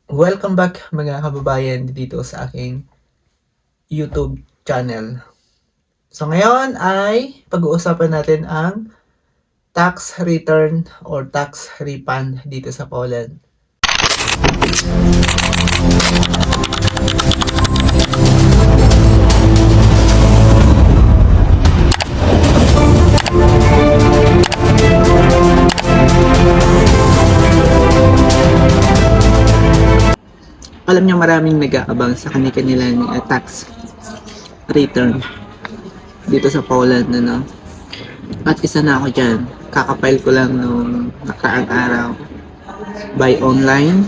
Welcome back mga kababayan dito sa aking YouTube channel. So ngayon ay pag-uusapan natin ang tax return or tax refund dito sa Poland. Alam niyo maraming nag-aabang sa kanilang tax return dito sa Poland, ano? At isa na ako dyan. Kakapile ko lang nung nakaraang araw by online.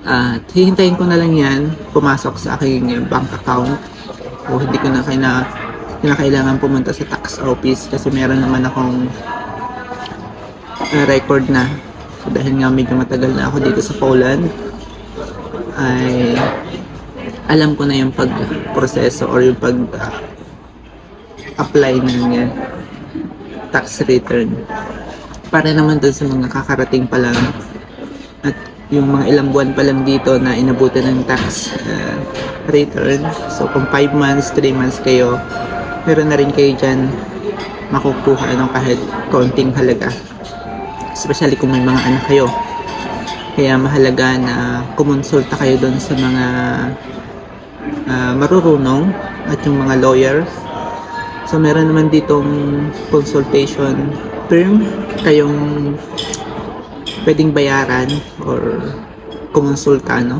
At hihintayin ko na lang yan pumasok sa aking bank account. O hindi ko na kinakailangan pumunta sa tax office kasi meron naman akong record na. So, dahil nga medyo matagal na ako dito sa Poland, ay alam ko na yung pag-proseso or yung pag-apply ng tax return. Para naman dun sa mga kakarating pa lang at yung mga ilang buwan pa lang dito na inabutan ng tax return. So kung 5 months, 3 months kayo, meron na rin kayo dyan makukuha kahit konting halaga. Especially kung may mga anak kayo. Kaya mahalaga na kumonsulta kayo doon sa mga marurunong at yung mga lawyer. So meron naman ditong consultation firm kayong pwedeng bayaran or kumonsulta, no?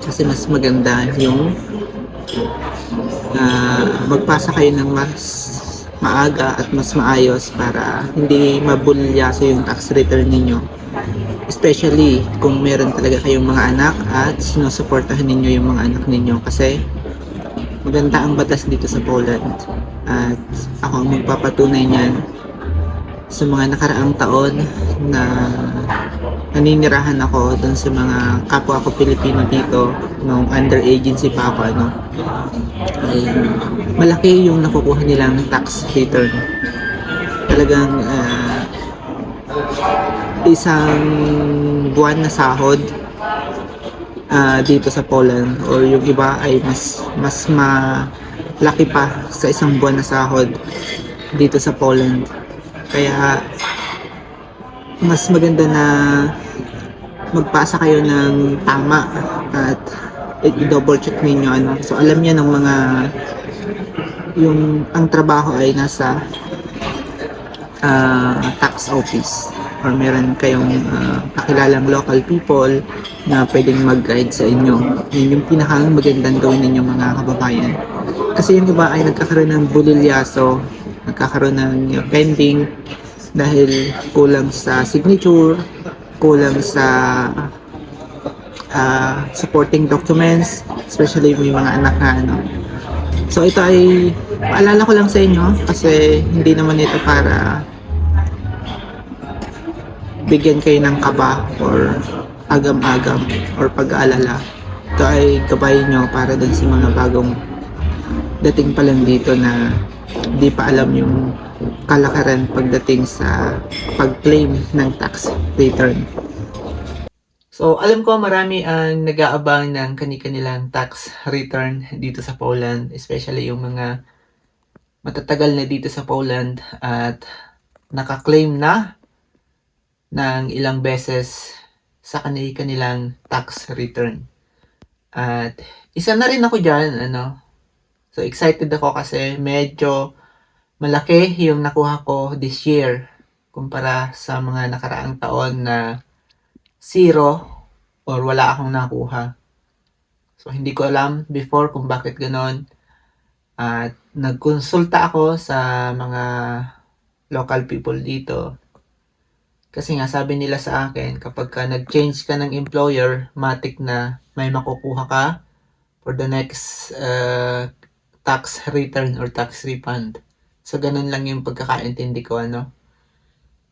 Kasi mas maganda yung magpasa kayo ng mas maaga at mas maayos para hindi mabulyaso yung tax return ninyo. Especially kung meron talaga kayong mga anak at sinusuportahan ninyo yung mga anak ninyo kasi maganda ang batas dito sa Poland at ako ang magpapatunay niyan sa mga nakaraang taon na naninirahan ako dun sa mga kapwa ko Pilipino dito nung under agency pa ako, ano. Ay, malaki yung nakukuha nilang tax return. Talagang isang buwan na sahod dito sa Poland or yung iba ay mas malaki pa sa isang buwan na sahod dito sa Poland. Kaya mas maganda na magpasa kayo ng tama at i-double check ninyo, ano. So alam niya ng mga yung ang trabaho ay nasa tax office or meron kayong kakilalang local people na pwedeng mag-guide sa inyo. Yun yung pinakang magandang gawin ninyo mga kababayan. Kasi yung iba ay nagkakaroon ng bulilyaso, nagkakaroon ng pending dahil kulang sa signature, kulang sa supporting documents, especially may mga anak na, ano. So ito ay paalala ko lang sa inyo kasi hindi naman ito para bigyan kayo ng kaba or agam-agam or pag-aalala. Ito ay gabay nyo para dun sa mga bagong dating pa lang dito na di pa alam yung kalakaran pagdating sa pag-claim ng tax return. So, alam ko marami ang nag-aabang ng kanilang tax return dito sa Poland, especially yung mga matatagal na dito sa Poland at naka-claim na ng ilang beses sa kanilang tax return. At isa na rin ako dyan, ano. So, excited ako kasi medyo malaki yung nakuha ko this year kumpara sa mga nakaraang taon na zero or wala akong nakuha. So, hindi ko alam before kung bakit ganon. At nagkonsulta ako sa mga local people dito. Kasi nga sabi nila sa akin, kapag ka nag-change ka ng employer, matik na may makukuha ka for the next tax return or tax refund. So, ganun lang yung pagkakaintindi ko, ano.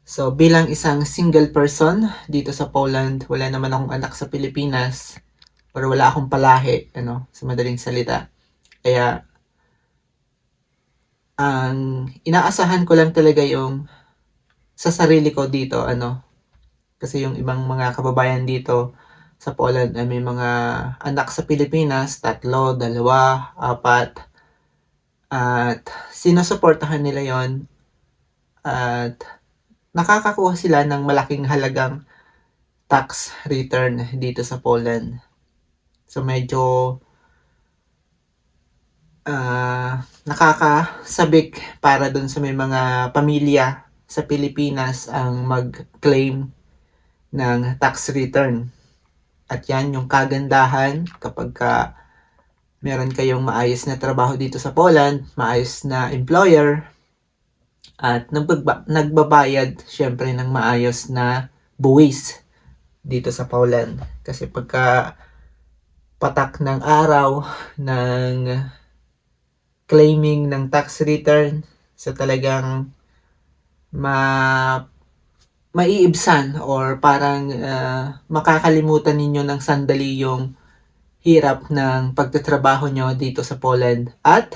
So, bilang isang single person dito sa Poland, wala naman akong anak sa Pilipinas or wala akong palahi, ano, sa madaling salita. Kaya, ang inaasahan ko lang talaga yung sa sarili ko dito, ano. Kasi yung ibang mga kababayan dito, sa Poland ay may mga anak sa Pilipinas, 3, 2, 4, at sinusuportahan nila yon at nakakakuha sila ng malaking halagang tax return dito sa Poland. So medyo nakakasabik para dun sa may mga pamilya sa Pilipinas ang mag-claim ng tax return. At yan yung kagandahan kapag meron kayong maayos na trabaho dito sa Poland, maayos na employer, at nagbabayad syempre ng maayos na buwis dito sa Poland. Kasi pagka patak ng araw ng claiming ng tax return, so talagang maiibsan or parang makakalimutan ninyo ng sandali yung hirap ng pagtatrabaho nyo dito sa Poland. At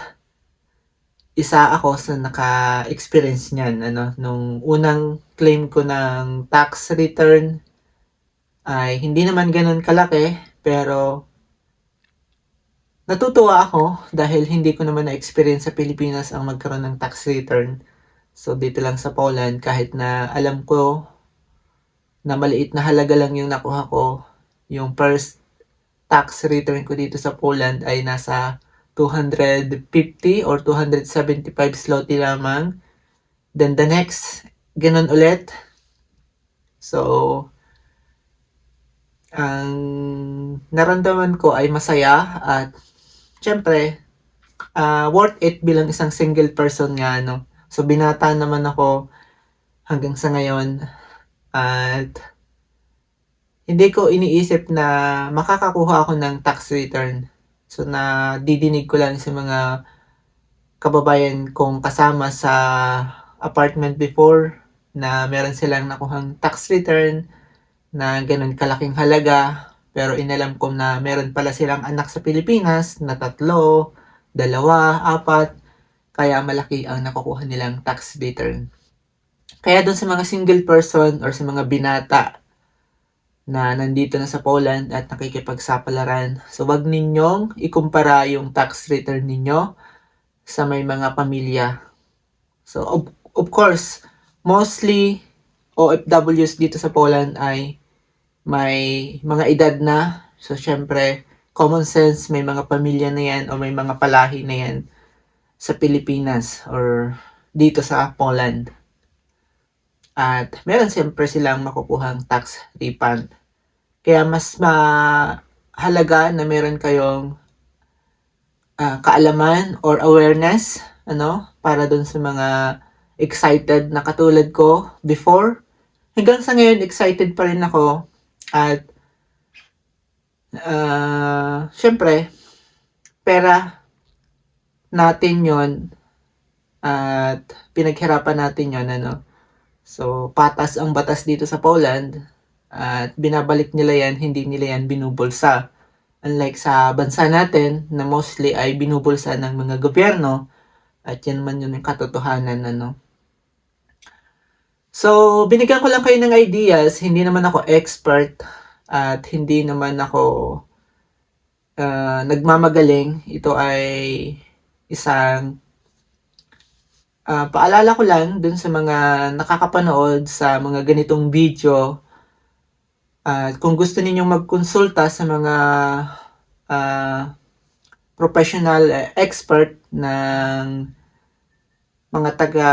isa ako sa naka-experience niyan. Nung unang claim ko ng tax return ay hindi naman ganun kalaki, pero natutuwa ako dahil hindi ko naman na-experience sa Pilipinas ang magkaroon ng tax return. So dito lang sa Poland, kahit na alam ko na maliit na halaga lang yung nakuha ko, yung first tax return ko dito sa Poland ay nasa 250 or 275 zloty lamang. Then the next, ganun ulit. So, ang naramdaman ko ay masaya at syempre, worth it bilang isang single person nga, no? So, binata naman ako hanggang sa ngayon at hindi ko iniisip na makakakuha ako ng tax return. So, didinig ko lang sa mga kababayan kong kasama sa apartment before na meron silang nakuhang tax return na ganun kalaking halaga. Pero inalam ko na meron pala silang anak sa Pilipinas na 3, 2, 4, kaya malaki ang nakukuha nilang tax return. Kaya doon sa mga single person or sa mga binata na nandito na sa Poland at nakikipagsapalaran, so wag ninyong ikumpara yung tax return ninyo sa may mga pamilya. So of course, mostly OFWs dito sa Poland ay may mga edad na. So syempre, common sense, may mga pamilya na yan o may mga palahi na yan sa Pilipinas or dito sa Poland. At meron siyempre silang makukuhang tax refund. Kaya mas mahalaga na meron kayong kaalaman or awareness, para dun sa mga excited na katulad ko before. Hanggang sa ngayon, excited pa rin ako. At syempre, pera natin yon at pinaghirapan natin yon, So, patas ang batas dito sa Poland at binabalik nila yan, hindi nila yan binubulsa. Unlike sa bansa natin na mostly ay binubulsa ng mga gobyerno at yan man yun yung katotohanan, So, binigyan ko lang kayo ng ideas, hindi naman ako expert at hindi naman ako nagmamagaling. Ito ay isang paalala ko lang dun sa mga nakakapanood sa mga ganitong video. Kung gusto ninyong magkonsulta sa mga professional expert ng mga taga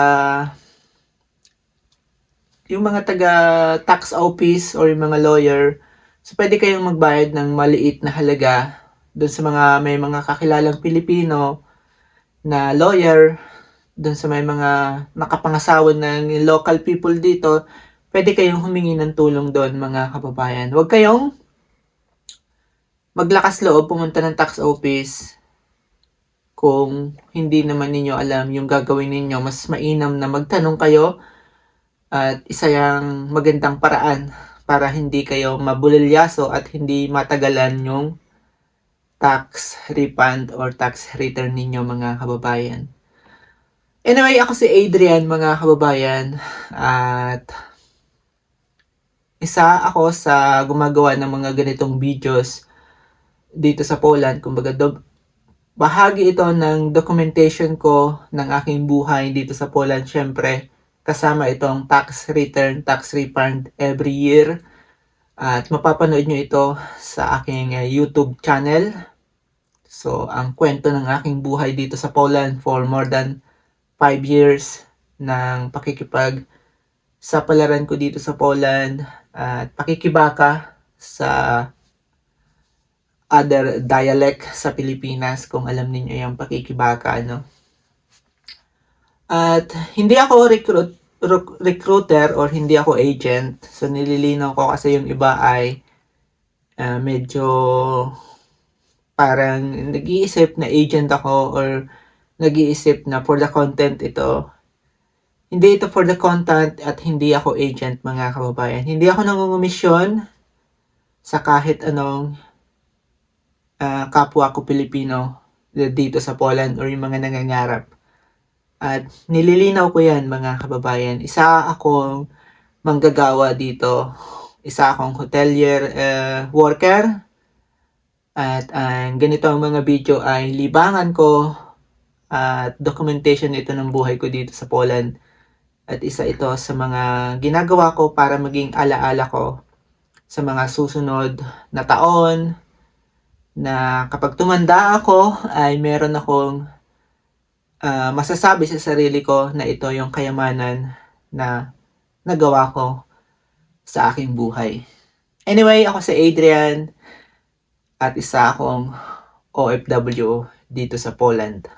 tax office or yung mga lawyer, so pwede kayong magbayad ng maliit na halaga dun sa may mga kakilalang Pilipino na lawyer, dun sa may mga nakapangasawa ng local people dito. Pwede kayong humingi ng tulong doon, mga kababayan. Huwag kayong maglakas loob pumunta ng tax office kung hindi naman ninyo alam yung gagawin ninyo. Mas mainam na magtanong kayo at isa yung magandang paraan para hindi kayo mabulilyaso at hindi matagalan yung tax refund or tax return ninyo, mga kababayan. Anyway, ako si Adrian, mga kababayan, at isa ako sa gumagawa ng mga ganitong videos dito sa Poland. Kumbaga, bahagi ito ng documentation ko ng aking buhay dito sa Poland. Syempre, kasama itong tax return, tax refund every year. At mapapanood nyo ito sa aking YouTube channel. So, ang kwento ng aking buhay dito sa Poland for more than 5 years ng pakikipag-sapalaran ko dito sa Poland at pakikibaka sa other dialect sa Pilipinas, kung alam niyo yung pakikibaka, no? At hindi ako recruiter or hindi ako agent. So, nililinaw ko kasi yung iba ay medyo parang nag-iisip na agent ako or nag-iisip na for the content ito. Hindi ito for the content at hindi ako agent, mga kababayan. Hindi ako nangungumisyon sa kahit anong kapwa ko Pilipino dito sa Poland or yung mga nangangarap. At nililinaw ko yan, mga kababayan. Isa akong manggagawa dito. Isa akong hotelier worker. At ganito ang mga video ay libangan ko at documentation ito ng buhay ko dito sa Poland. At isa ito sa mga ginagawa ko para maging alaala ko sa mga susunod na taon, na kapag tumanda ako ay meron akong masasabi sa sarili ko na ito yung kayamanan na nagawa ko sa aking buhay. Anyway, ako si Adrian at isa akong OFW dito sa Poland.